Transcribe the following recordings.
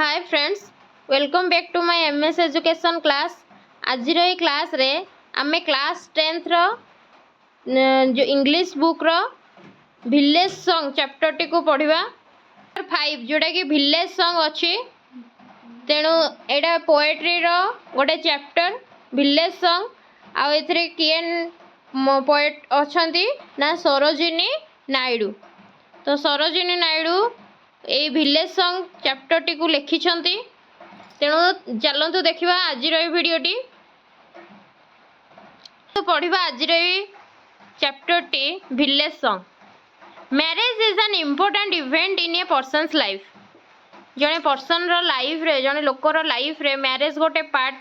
Hi friends, welcome back to my MS education class. आज रो class रे आमे क्लास 10th रो जो इंग्लिश बुक रो विलेज सॉन्ग चैप्टर टी को पढ़िबा 5 जोटा कि विलेज सॉन्ग अछि। तेणु एडा पोएट्री रो गोटे चैप्टर विलेज सॉन्ग आ एथरे किएन पोएट अछंती ना सरोजिनी नायडू। तो सरोजिनी नायडू ए विलेज सॉन्ग चैप्टर टी को लिखि छंती। तेणु चलंतु देखिबा आज वीडियो टी। तो पढ़िबा आज chapter T village song. Marriage is an important event in A persons life. जने पर्सन रो लाइफ रे जने लोकर लाइफ रे मैरिज गोटे पार्ट।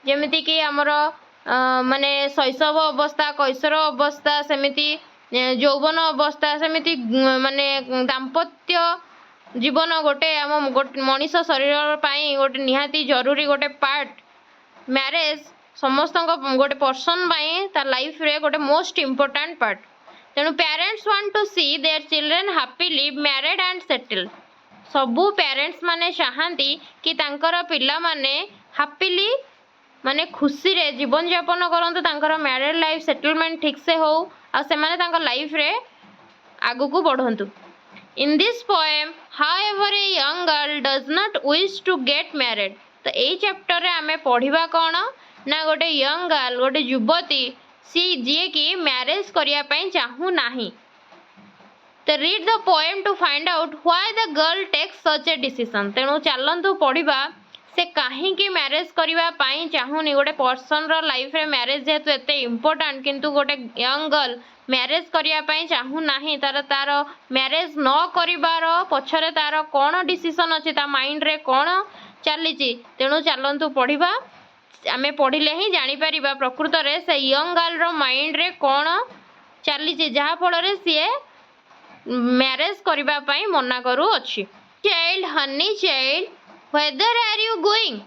जेमिति कि हमर माने शैशव अवस्था, कैशोर अवस्था, सेमिति यौवन अवस्था, सेमिति माने दाम्पत्य जीवन गोटे आम मनीष शरीर पाई गोटे निहाती जरूरी गोटे पार्ट। मैरिज समस्त गोटे पर्सन पाई तार लाइफ रे गोटे मोस्ट इम्पोर्टेंट पार्ट। तेणु parents want to see their children happily married and settle. सबू पेरेंट्स माने चाहती कि तांकर पिला माने हैप्पीली माने खुशी रे जीवन यापन करंतु, तांकर मैरिड लाइफ सेटलमेंट ठीक से हो आ से माने तांकर लाइफ रे आगु को बढ़ंतु। In this poem, however, a young girl does not wish to get married. तो ए चैप्टर रे आमे पढ़िबा कोन ना गोटे यंग गर्ल, गोटे युवती सी जे कि मैरिज करिया पई चाहू नाही। तो read the poem to find out why the girl takes such a decision. तेणु चलंतु पढ़िबा से काहे कि मैरिज करिया पई चाहूनी। गोटे पर्सन रो लाइफ रे मैरिज जेतु एते इंपोर्टेंट, किंतु गोटे यंग गर्ल मैरिज करिया पई चाहू नाही। तार मैरिज न करिवार पछरे तार कोन डिसीजन अछि, ता माइंड रे कोन चलीची। तेणु चलंतु पढ़िबा। आमे पढ़िले ही जानि परिबा प्रकृत रे से यंग गर्ल रो माइंड रे कोन चलीची, जहा फल रे सिए मैरिज करिबा पई मना करू अछि। Child honey child whether are you going.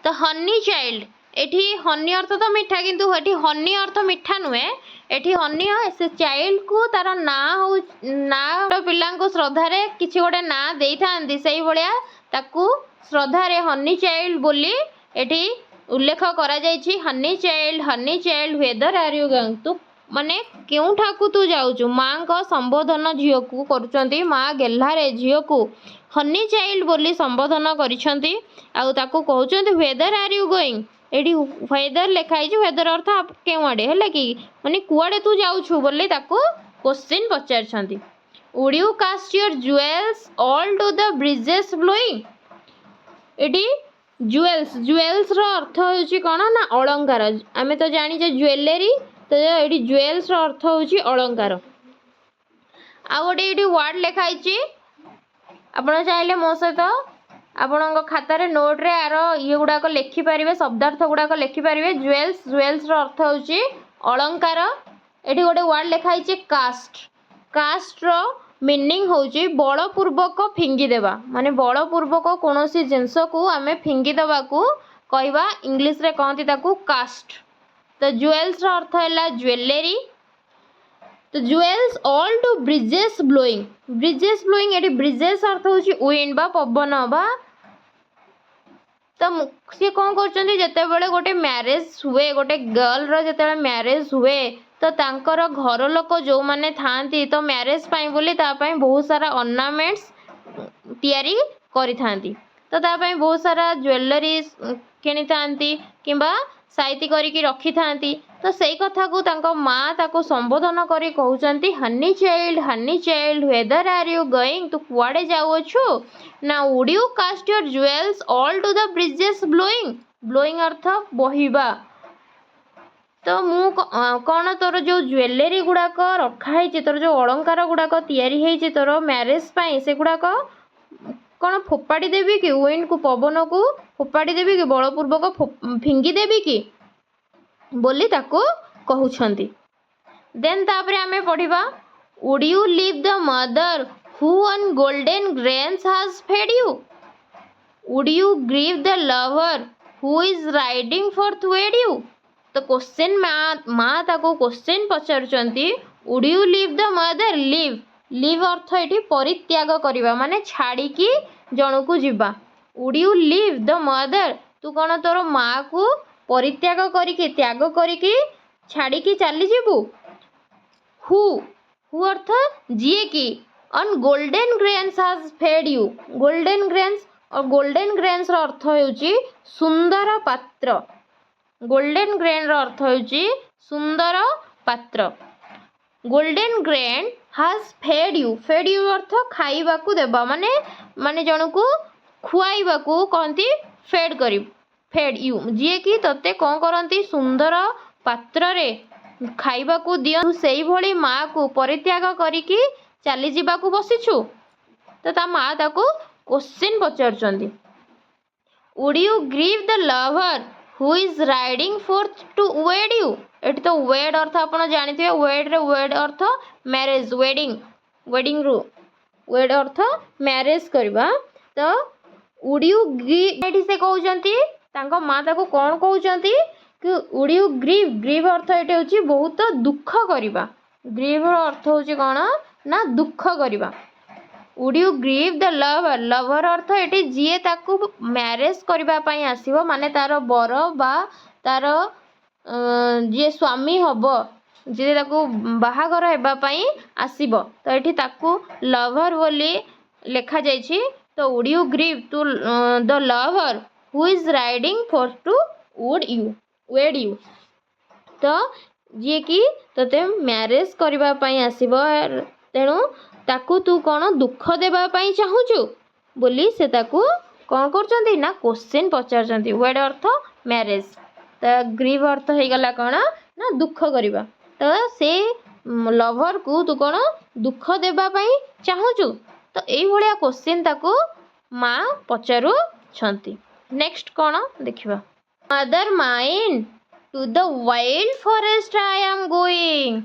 तो हनी चाइल्ड एठी हनी अर्थ तो मीठा, किंतु एठी हनी अर्थ मीठा नुहे। एठी हनी से चाइल्ड को तार ना हो ना पिला को श्रद्धा रे किछि गोटे ना देई थांदी, सेही भलिया ताकू श्रद्धा रे हनी चाइल्ड बोली एठी उल्लेख करा जायछि। Honey child whether are you going. तू माने केउ ठाकू तू जाउछु। मां को संबोधन झियो को करूचंती। मां गेल्हा रे झियो को हनी चाइल्ड बोली संबोधन करिसंती। आ ताकू कहउचंती व्हेदर आर यू गोइंग। एडी व्हेदर लिखाई जे व्हेदर अर्थ आप केउ आडे हैला कि माने कुआडे तू जाउछु बोली ताकू क्वेश्चन पचारछंती। Would you cast your jewels all to the breezes blowing. एडी ज्वेल्स रो अर्थ होची कोन ना अलंकार। आमे तो जानि जे ज्वेलरी, तो एडी ज्वेल्स रो अर्थ होची अलंकार। आ गोटे एडी वर्ड लिखाई छी। आपण चाहिले मो सहित आपण खाता रे नोट रे आरो ये गुडा को लिखि परिबे, शब्दार्थ गुडा को लिखि परिबे। ज्वेल्स रो अर्थ होची अलंकार। एठी गोटे वर्ड लिखाई छी कास्ट रो मीनिंग होची बलपूर्वक फिंगी देबा। माने बलपूर्वक कोनोसी जिंस को आमे फिंगी देबा को कहबा इंग्लिश रे कहंती ताकू कास्ट। तो ज्वेल्स रो अर्थ हैला ज्वेलरी। तो jewels all to breezes blowing एटी ब्रिजेस अर्थ होची विंड बा पवन बा। तो सी कौन करचंदी जते बेले गोटे मैरिज हुए, गोटे गर्ल रो जते मैरिज हुए, तो तांकर घर लोक जो माने थांती तो मैरिज पाई बोली ता पाई बहुत सारा ऑर्नामेंट्स तैयारी करि थांती। तो ता पाई बहुत सारा ज्वेलरी किनि थांती किबा साइती करिकी रखी थांती। तो सेई कथा को तांको मां ताको संबोधन करी कहउचंती honey child whether are you going. तू कुआडे जाउछु ना would you cast your jewels all to the breezes blowing अर्थ बहिबा। तो मु कोन तोर जो ज्वेलरी गुडा को रखा है, तोर जो अलंकार गुडा को तैयारी है तोर मैरिज पाई, से गुडा को कोन फोपाड़ी देबी कि विंड को पवन को फोपाड़ी देबी कि बलपूर्वक फिंगी देबी कि बोली ताको कहउछंती। देन तापरे आमे पढ़िबा would you leave the mother who on golden grains has fed you. Would you grieve the lover who is riding for to wed you. तो क्वेश्चन मां ताको क्वेश्चन पचारुचंती would you leave the mother. Leave अर्थ एठी परित्याग करिबा, माने छाड़ी की जणु को जिबा। Would you live the mother तू कौन तोर माँ को परित्याग करिकी त्याग करिकी छाड़िकी चली जीवु हु हु अर्थ जीए की on golden grains has fed you golden grains और गोल्डन ग्रेन्स अर्थ होउची सुंदर पात्र गोल्डन ग्रेन अर्थ होउची सुंदर पात्र golden grain has fed you अर्थ खाइबा को देबा माने माने जन को खुआइबा को कहती फेड यू जी कि तते कौन करती सुंदर पात्र रे खाइबा को दियु सेई भली माँ को परित्याग करिकी चली जीवा को बसीछु तो ता माँ ताको क्वेश्चन पचारुचंदी would you grieve the lover who is riding forth to wed you एटी तो वेड अर्थ आपण जानिथिबे वेड रे वेड अर्थ मैरिज वेडिंग रू वेड अर्थ मैरिज करबा तो वुड यू ग्रीव एटी से कहउचंती तांको माँ ताको कोन कहउचंती कि वुड यू ग्रीव अर्थ एटी होची बहुत दुख करबा ग्रीव अर्थ होची कोन ना दुख करबा would you grieve the lover अर्थ एटी जीए ताकू मैरिज करबा पई आसीबो माने तार बर बा तार जे स्वामी हब जे ताकू बाहागर हेबा पई आसीबो तो एठी ताकू लवर बोली लेखा जायछि तो would you grieve to the lover who is riding for to wed you तो जी कि तते मैरिज करबा पई आसीबो तेणु ताकू तू कौन दुख देबा पई चाहूचु बोली से ताकू कौन करचंती ना क्वेश्चन पचारचंती वेड अर्थ मैरिज तो ग्रीव अर्थ हो गला कौन ना दुख करबा तो से लवर को तू कौन दुख देबा पई चाहूचु तो एई भलिया क्वेश्चन ताकू माँ पचारू छंती नेक्स्ट कौन देखिबा mother mine to the wild forest I am going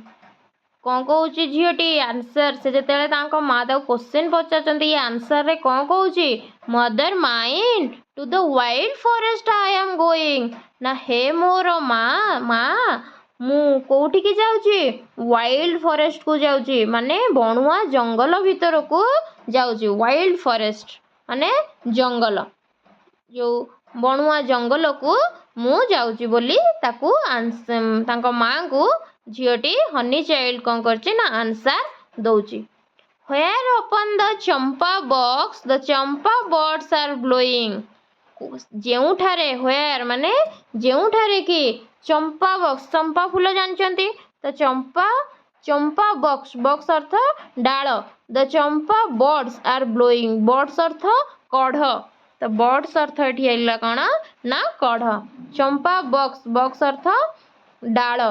कौन कौच झीटी आंसर से जो माँ तक क्वेश्चन पचार ये आंसर रे कौन कौच mother mine to the wild forest I am going ना हे मोर माँ माँ मु कौटिकी जाऊँगी वाइल्ड फॉरेस्ट को जाऊँगी माने बणुआ जंगल भीतर को जाऊँगी वाइल्ड फॉरेस्ट माने जंगल जो बणुआ जंगल को मु जाऊँगी बोली ताकू तांको माँ को झीटी हनी चाइल्ड कौन करछि ना आंसर दौची where open the champa box the champa birds are blowing जेउठारे व्हेयर माने जेउठारे कि चंपा बॉक्स चंपा फूल जानचंती तो चंपा बॉक्स अर्थ डाल the champa birds are blowing birds अर्थ कढ़ तो बर्ड्स अर्थ एठी आइला कौन ना कढ़ चंपा बॉक्स अर्थ डाल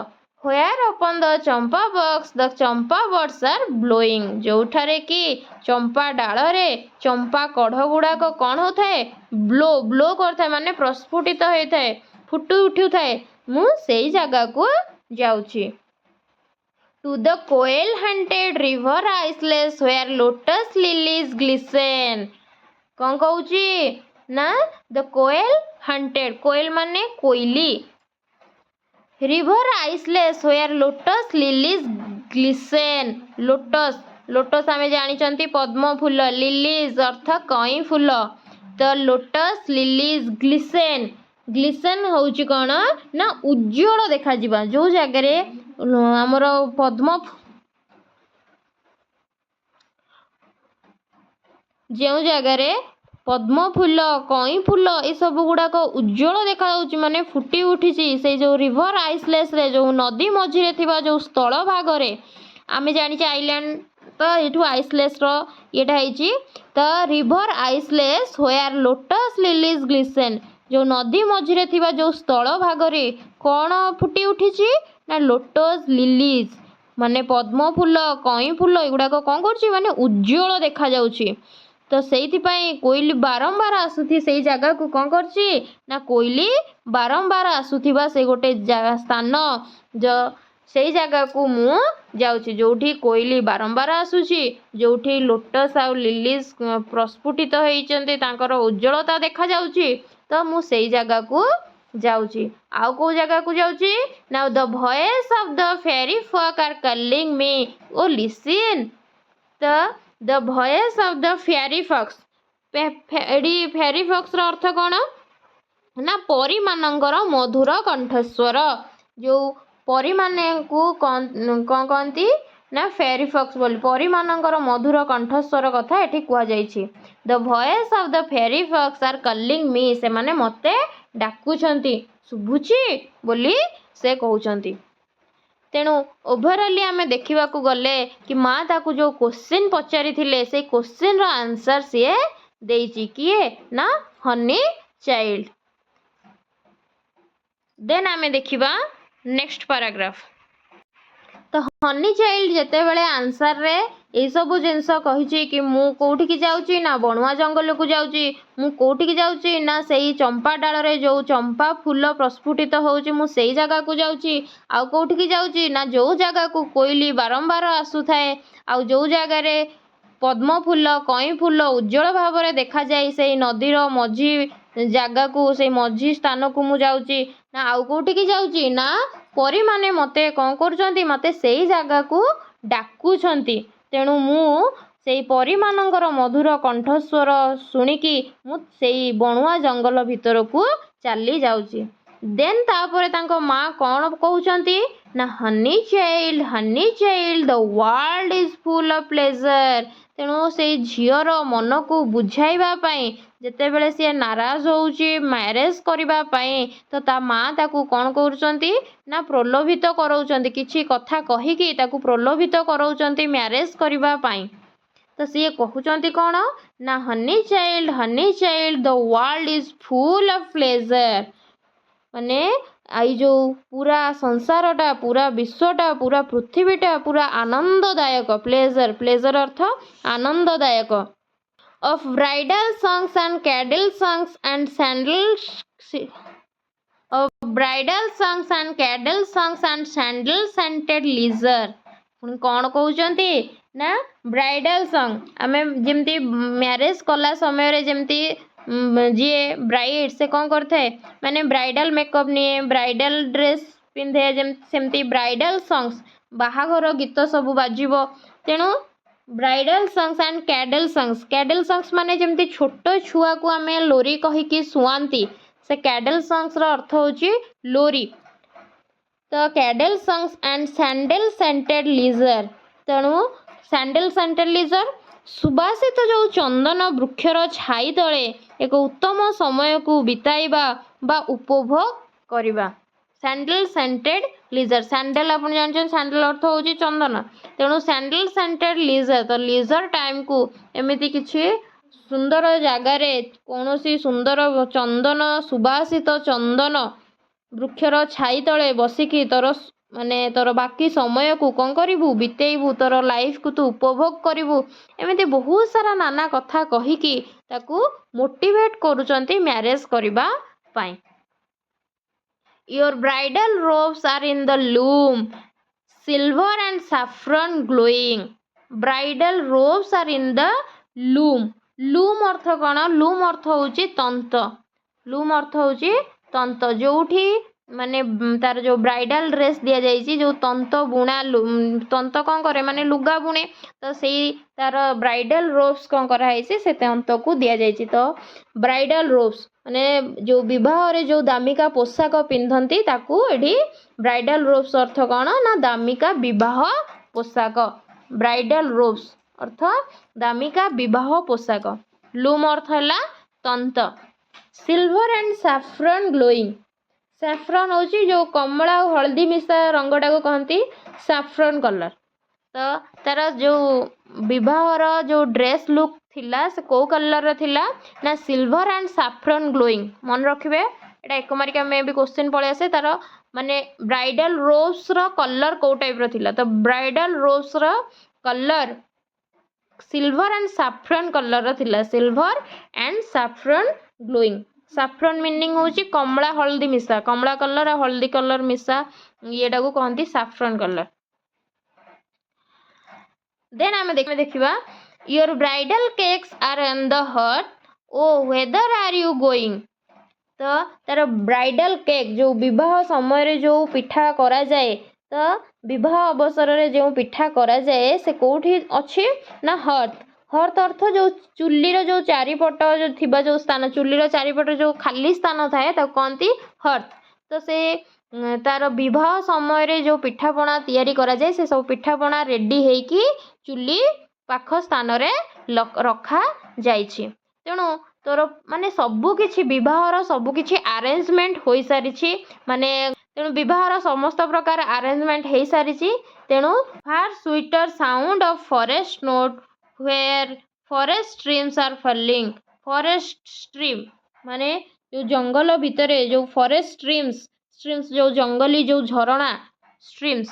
where open the champa box the champa birds are blowing जोठारे कि चंपा डाल रे चंपा कढ़ गुड़ाक कौन होता है ब्लो करता है माने प्रस्फुटित होता है फुटू उठू थाए मु सेई जगह को जाउछि to the koel haunted river isles where lotus lilies glisten कौन कहूची ना द कोएल हंटेड कोएल माने कोइली river isles where lotus lilies glisten lotus आमे जानिचंती पद्म फूल लिलीज अर्थ कई फूल तो लोटस लिलीज ग्लिसन होउची कौन ना उज्जवल देखा जिबा जो जगह रे हमर पद्म जो जगह रे पद्म फूल कई फूल ये सब गुड़ाक उज्जवल देखा माने फुटी उठी से जो रिवर आइसलेस रे जो नदी मझिरे थिबा जो स्थल भाग रे आमे जानिचे आइलैंड तो ये आइसलेस येटा है तो river isles where lotus lilies glisten जो नदी मझिरे थिबा जो स्थल भाग रे कौन फुटी उठी ना लोटस लिलीज माने पद्म फूल कई फूल एगुड़ाक कौन कर माने उज्जवल देखा जाउछि तो से कोइली बारंबार आसुथी से जगह को कौन करछि ना कोइली बारंबार आसुथिबा से गोटे स्थान जो से जगह को मु जाउछि जोठी कोइली बारंबार आसुछि जोठी लोटस आ लिलीज प्रस्फुटित होइचंती तांकर उज्जवलता देखा जाउछि तो मु से जगह को जाउछि आउ को जगह को जाउछि now the voice of the fairy folk are calling me O listen तो the voice of the fairy folks fairy folks अर्थ कौन ना परी मानकर मधुर कंठस्वर जो परी माने को कौन कहती ना फेरी फॉक्स बोली परी मानकर मधुर कंठस्वर कथा एठी कुआ जाइछि। The voice of the fairy folks are calling me से माने मते डाकुछंती सुबुची बोली से कहउछंती। तेणु ओभरअली आम देखा गले कि माँ ताकू जो क्वेश्चन पचारि थिले से क्वेश्चन रो आंसर सीए देइछि किए ना हनी चाइल्ड। देन आम देखिबा नेक्स्ट पैराग्राफ। तो हनी चाइल्ड जेते बेले आंसर रे ए सब जिनस कहिछि कि मु कोठी की जाउची ना बणुआ जंगल को जाउची मु कोठी की जाउची ना सेई चंपा डाल रे जो चंपा फूल प्रस्फुटित होउची मु सेई जगह को जाउची आउ कोठी की जाउची ना जो जगह को कोइली बारंबार आसु थाए आउ जो जगह रे पद्म फूल कई फूल उज्जवल भाव में देखा जाए से नदीर मझी जगह को से मझी स्थान को मु जाउची ना आउ कोठी की जाउची ना परी माने मते कौन करुचंती मते सेई जगह को डाकुछंती। तेणु मु सेई परी मानकर मधुर कंठस्वर शुणिकी मु सेई बणुआ जंगल भितर को चली जाउची। देन तापरे तांको माँ कौन कहउचंती ना honey child the world is full of pleasure. तेणु से झीर मन को बुझाइबा पई जेतेबेले सी नाराज होउची मैरेज करिबा पई तो ता माँ ताकू कौन करुचंती ना प्रलोभित करौचंती किछि कथा कहिकी ताकू प्रलोभित करौचंती मैरेज करिबा पई। तो सी कहउचंती कौन ना honey child the world is full of pleasure माने आई जो पूरा संसारटा पूरा विश्वटा पूरा पृथ्वीटा पूरा आनंददायक प्लेजर अर्थ आनंददायक of bridal songs and candle songs and sandals of bridal songs and candle songs and sandal scented leisure। पुणी कौन कहउचंती ना ब्राइडल सॉन्ग आमे जेमती मैरेज कला समय रे जेमती जी ब्राइड से कौन करथे माने ब्राइडल मेकअप निये ब्राइडल ड्रेस पिंधे सेमती ब्राइडल सॉन्ग्स बाहाघर गीत सब बाजिबो। तेणु bridal songs and cattle songs माने जेमती छोट छुआ को आमे लोरी कहिकी सुआंती से कैडल सॉन्ग्स रो अर्थ होची लोरी। तो cradle songs and sandal scented leisure तेणु सैंडल सेंटेड लीजर सुबासित जो चंदन वृक्षर छाई तले एक उत्तम समय को बिताइबा बा उपभोग करिबा। सैंडल सेंटेड लीजर सैंडल आप जानते सैंडल अर्थ होची चंदन तेणु सैंडल सेंटेड लीजर तो लीजर टाइम को एमिति किछि सुंदर जगार कौनसी सुंदर चंदन सुबासित चंदन वृक्षर छाई तले बसिकी तोर माने तोर बाकी समय को कौन करिबू बितेइबू तोर लाइफ को तू उपभोग करिबू एमिति बहुत सारा नाना कथा कहिकी ताकू मोटिवेट करूचंती मैरेज करिबा पाई। Your bridal robes are in the loom, silver and saffron glowing. Bridal robes are in the loom. Loom अर्थ कौन loom अर्थ होची तंत loom अर्थ होची तंत जोठी माने तार जो ब्राइडल ड्रेस दिया जाइए जो तंत बुणा तंत कौन करे माने लुगा बुणे तो सेई तार ब्राइडल रोब्स कौन कराई से तंत को दिया जाइए। तो ब्राइडल रोब्स माने जो विवाह रे जो दामिका पोशाक पिंधती ताकू एठी ब्राइडल रोब्स अर्थ कौन ना दामिका विवाह पोशाक ब्राइडल रोब्स अर्थ दामिका विवाह पोशाक लूम अर्थ है तंत। Silver and saffron glowing saffron होची जो कमला और हल्दी मिशा रंगटा को कहती सैफ्रन कलर। तो तार जो विवाहर जो ड्रेस लुक थिला से को कलर थिला ना सिल्वर एंड सैफ्रन ग्लोइंग मन रखिबे एटा एक मार्का में भी क्वेश्चन पळे आसे तार माने ब्राइडल रोब्स रो कलर को टाइप रो थिला। तो ब्राइडल रोब्स रो colour silver and saffron colour रो थिला silver and saffron glowing. Saffron meaning होची कमला हल्दी मिशा कमला कलर और हल्दी कलर मिशा येटा को कहती सैफ्रन कलर। देन आमे देखिबा your bridal cakes are on the hut O whither are you going. तो तार ब्राइडल केक जो विवाह समय रे जो पिठा करा जाए तो विवाह अवसर रे जो पिठा करा जाए से कोठी अछि ना हट हर्थ अर्थ जो चुलीर जो चारिपट जो थिबा जो स्थान चुलीर चारिपट जो खाली स्थान थाए ताको कहती हर्थ। तो से तार विवाह समय रे जो पिठापଣା तैयारी करा जाए से सब पिठापଣା रेडी हेकी चुली पाख स्थान रे रखा जाइछि। तेणु तोर माने सबु किछि विवाहर सबु किछि अरेंजमेंट होई सारिछि माने तेणु विवाहर समस्त प्रकार अरेंजमेंट हो सारी। तेणु far sweeter sound of forest note where forest streams are falling. Forest stream माने जो जंगल भितर जो फॉरेस्ट स्ट्रीम्स स्ट्रीम्स जो जंगली जो झरणा स्ट्रीम्स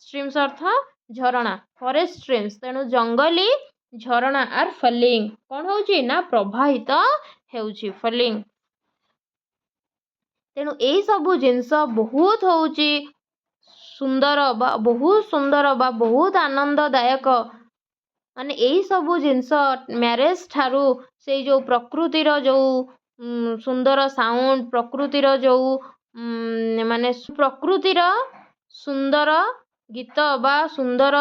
स्ट्रीम्स अर्थ झरणा फॉरेस्ट स्ट्रीम्स तेणु जंगली झरणा आर फॉलिंग कौन होउची ना प्रवाहित हेउची फॉलिंग। तेणु यही सबू जिनस बहुत होउची सुंदर बा बहुत सुंदर बा बहुत आनंददायक माने यही सबू जिनस मैरेज ठारू से जो प्रकृतिर जो सुंदर साउंड प्रकृतिर जो माने प्रकृतिर सुंदर गीत बा सुंदर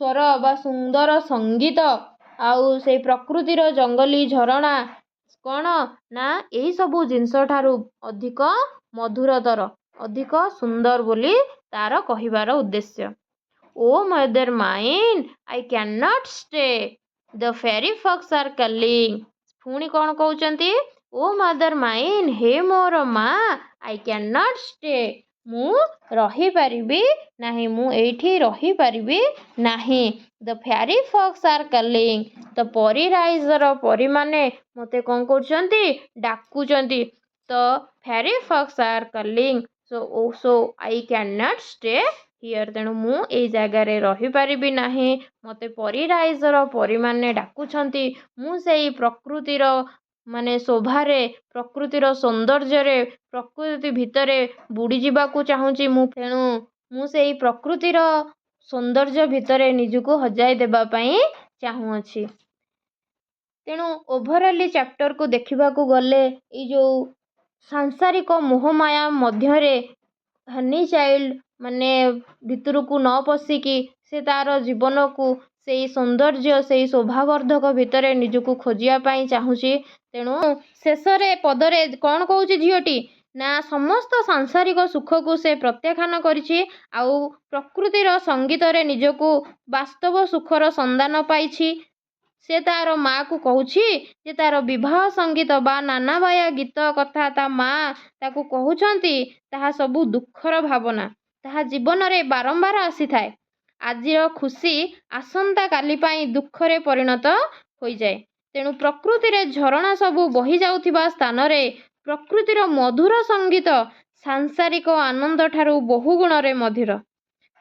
स्वर बा सुंदर संगीत आउ से प्रकृतिर जंगली झरणा कौन ना यही सबू जिनस ठारू अधिक मधुरतर अधिक सुंदर बोली तार कहिबार उद्देश्य। O mother mine I can not stay the fairy folks are calling. पुणी कौन कहउचंती ओ मदर माइन हे मोर माँ आई कैन नॉट स्टे मु रही पारिबी नाही मु एठी रही पारिबी नाही। The fairy folks are calling तो परी राइजर परी माने मते कौन करचंती डाकुचंती। तो fairy folks are calling so I can not stay here तेणु मु ए जगार रही पारिबी नाही मते परी राइजर परी माने डाकुचंती मु सेई प्रकृतिर माने शोभारे प्रकृतिर सौंदर्य प्रकृति भितरे बुड़ी जीवाकू चाहूँची मु तेणु मु सेई प्रकृतिर सौंदर्य भितरे निजको हजाई देबा पई चाहूँची। तेणु ओभरऑली चैप्टर को देखिबाकू गले ई जो सांसारिक मोहमाया मध्यरे हनी चाइल्ड माने भितर को न पशिकी से तार जीवन को से सौंदर्य से शोभावर्धक भितर निजको खोजिया पाई चाहूँची। तेणु शेष पदरे कौन कहूँ झीटी ना समस्त सांसारिक सुख को से प्रत्याख्यान करिछि आउ प्रकृतिर संगीत रे निजको वास्तव सुखर संधान पाइछि। से तार माँ को कहूछि जे तार विवाह संगीत बा नाना बाया गीत कथा ता माँ ताकू कहउछंती ताहा सबु दुखर भावना ताहा जीवन रे बारंबार आसी थाए। आजिर खुशी आसंता काली पाई दुखरे परिणत होई जाए। तेणु प्रकृति रे झरणा सबु बही जाउथिबा स्थान रे प्रकृतिर मधुर संगीत सांसारिक आनंद ठारू बहु गुण रे मधुर।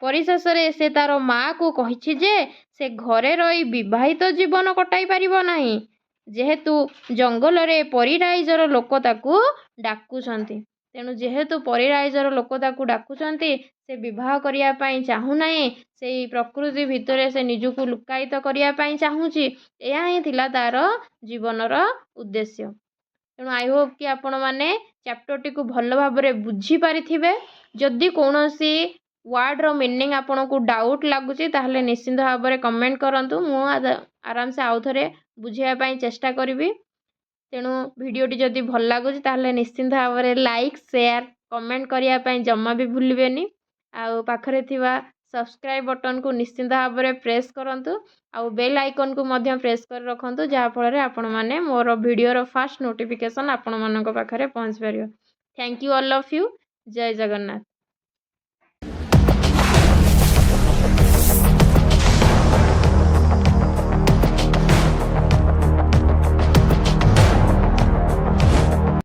परिशेष रे से तार माँ को कहिछि जे से घरे रही विवाहित जीवन कटाई पारिबो नाही जेहेतु जंगल रे परिराइजर लोक ताकू डाकुछंती। तेणु जेहेतु परिराइजर लोक ताकू डाकुछंती से विवाह करिया पाई चाहू नाही से प्रकृति भितरे से निजको लुकायित करिया पाई चाहूची। एया ही थिला तार जीवनर उद्देश्य। तेणु आई होप कि आपण माने चैप्टर टी को भल भाबरे बुझी पारिथिबे। जदि कोनोसी वर्ड रो मीनिंग आपन को डाउट लागुची ताहले निश्चिंत भाबरे कमेंट करंतु मु आराम से आउ थरे बुझिया पाई चेष्टा करिवि। तेणु वीडियोटी जदि भल लागुची ताहले निश्चिंत भाबरे लाइक शेयर कमेंट करिया पाई जम्मा भी भूलिबेनी। आउ पाखरे थिबा सब्सक्राइब बटन को निश्चिंत भाबरे प्रेस करंतु आउ बेल आइकन को मध्य प्रेस कर रखंतु जहा फଳରେ आपण माने मोर वीडियो रो फास्ट नोटिफिकेशन आपण मानक पाखरे पहुंच परियो। Thank you all of you. जय जगन्नाथ।